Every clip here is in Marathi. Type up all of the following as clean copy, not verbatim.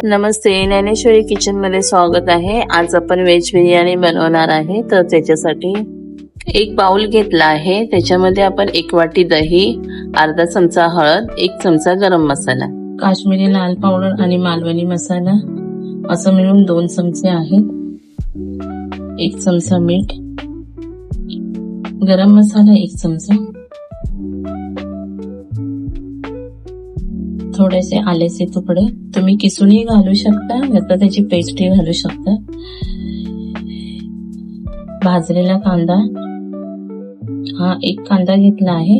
नमस्ते, ज्ञानेश्वरी किचन मध्ये स्वागत आहे। आज आपण व्हेज बिर्याणी बनवणार आहे। तर त्याच्यासाठी एक बाउल घेतला आहे, त्याच्यामध्ये आपण 1 वाटी दही, अर्धा चमचा हळद, 1 चमचा गरम मसाला, काश्मीरी लाल पावडर आणि मालवणी मसाला असं मिळून 2 चमचे आहे, 1 चमचा मीठ, गरम मसाला 1 चमचा, थोडेसे आल्याचे तुकडे, तुम्ही किसूनही घालू शकता नाहीतर त्याची पेस्टही घालू शकता, भाजलेला कांदा, हा 1 कांदा घेतला आहे।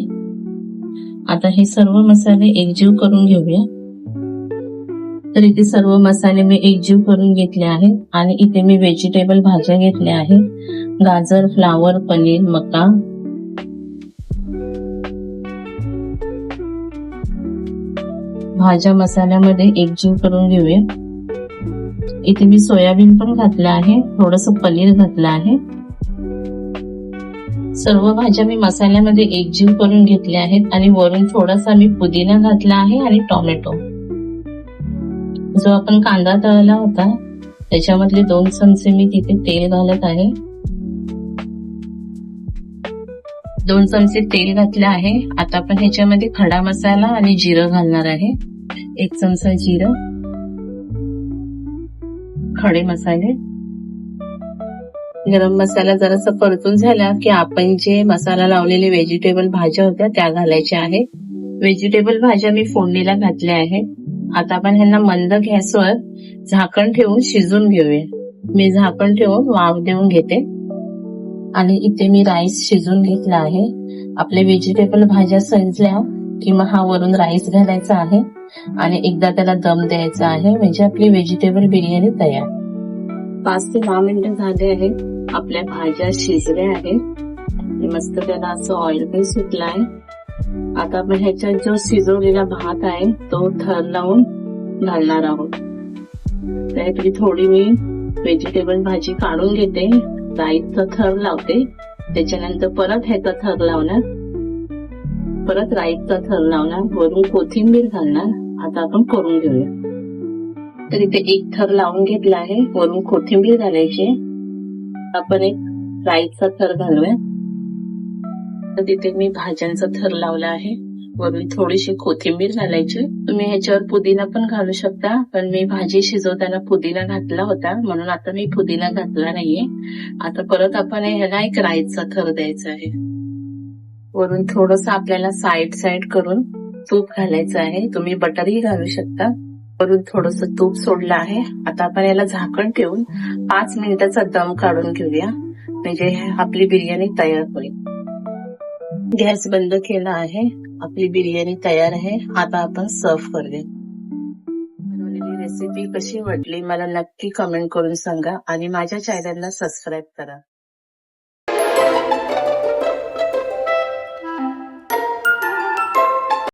आता हे सर्व मसाले एकजीव करून घेऊया। तर इथे सर्व मसाले मी एकजीव करून घेतले आहे आणि इथे मी व्हेजिटेबल भाज्या घेतल्या आहे, गाजर, फ्लावर, पनीर, मका, भाज्या मसाल्यामध्ये एकजीव करून घेऊया। इथे मी सोयाबीन पण घातलं आहे, थोडंसं पनीर घातलं आहे। सर्व भाज्या मी मसाल्यामध्ये एकजीव करून घेतल्या आहेत आणि वरून थोडासा मी पुदिना घातला आहे आणि टोमॅटो। जो आपण कांदा तळला होता त्याच्यामधले 2 चमचे मी तिथे तेल घालत आहे। 2 चमचे तेल घातले आहे। आता आपण ह्याच्यामध्ये खडा मसाला आणि जिरं घालणार आहे। 1 चमचा जिरं, खडे मसाले, गरम मसाला जरासा परतून झाला की आपण जे मसाला लावलेले व्हेजिटेबल भाज्या होत्या त्या घालायच्या आहे। व्हेजिटेबल भाज्या मी फोडणीला घातल्या आहे। आता आपण ह्यांना मंद गॅसवर झाकण ठेवून शिजून घेऊया। मी झाकण ठेवून वाफ देऊन घेते आणि इथे मी राईस शिजून घेतला आहे। आपले व्हेजिटेबल भाज्या शिजल्या की मग हा वरून राईस घालायचा आहे आणि एकदा त्याला दम द्यायचा आहे, म्हणजे आपली व्हेजिटेबल बिर्याणी तयार। 5 ते 10 मिनिटं झाले आहे, आपल्या भाज्या शिजल्या आहेत, मस्त त्याला असं ऑइल पण सुटलं आहे। आता आपण ह्याच्यात जो शिजवलेला भात आहे तो थर लावून घालणार आहोत। त्यातली थोडी मी व्हेजिटेबल भाजी काढून घेते, राईसचा थर लावते, त्याच्यानंतर परत ह्याचा थर लावणार, परत राईसचा थर लावणार, वरून कोथिंबीर घालणार। आता आपण करून घेऊया। तर इथे 1 थर लावून घेतला आहे, वरून कोथिंबीर घालायची। आपण एक राईसचा थर घालूया। तर तिथे मी भाज्यांचा थर लावला आहे, वरून थोडीशी कोथिंबीर घालायची। तुम्ही ह्याच्यावर पुदिना पण घालू शकता, पण मी भाजी शिजवताना पुदिना घातला होता म्हणून आता मी पुदिना घातला नाहीये। आता परत आपण ह्याला एक राईसचा थर द्यायचा आहे। वरून थोडंसं आपल्याला साइड करून तूप घालायचं आहे, तुम्ही बटरही घालू शकता। वरून थोडंसं तूप सोडलं आहे। आता आपण याला झाकण ठेवून 5 मिनिटाचा दम काढून घेऊया, म्हणजे आपली बिर्याणी तयार होईल। गॅस बंद केला आहे, आपली बिर्याणी तयार आहे। आता आपण सर्व करूया। बनवलेली रेसिपी कशी वाटली मला नक्की कमेंट करून सांगा आणि माझ्या चॅनलला सबस्क्राईब करा।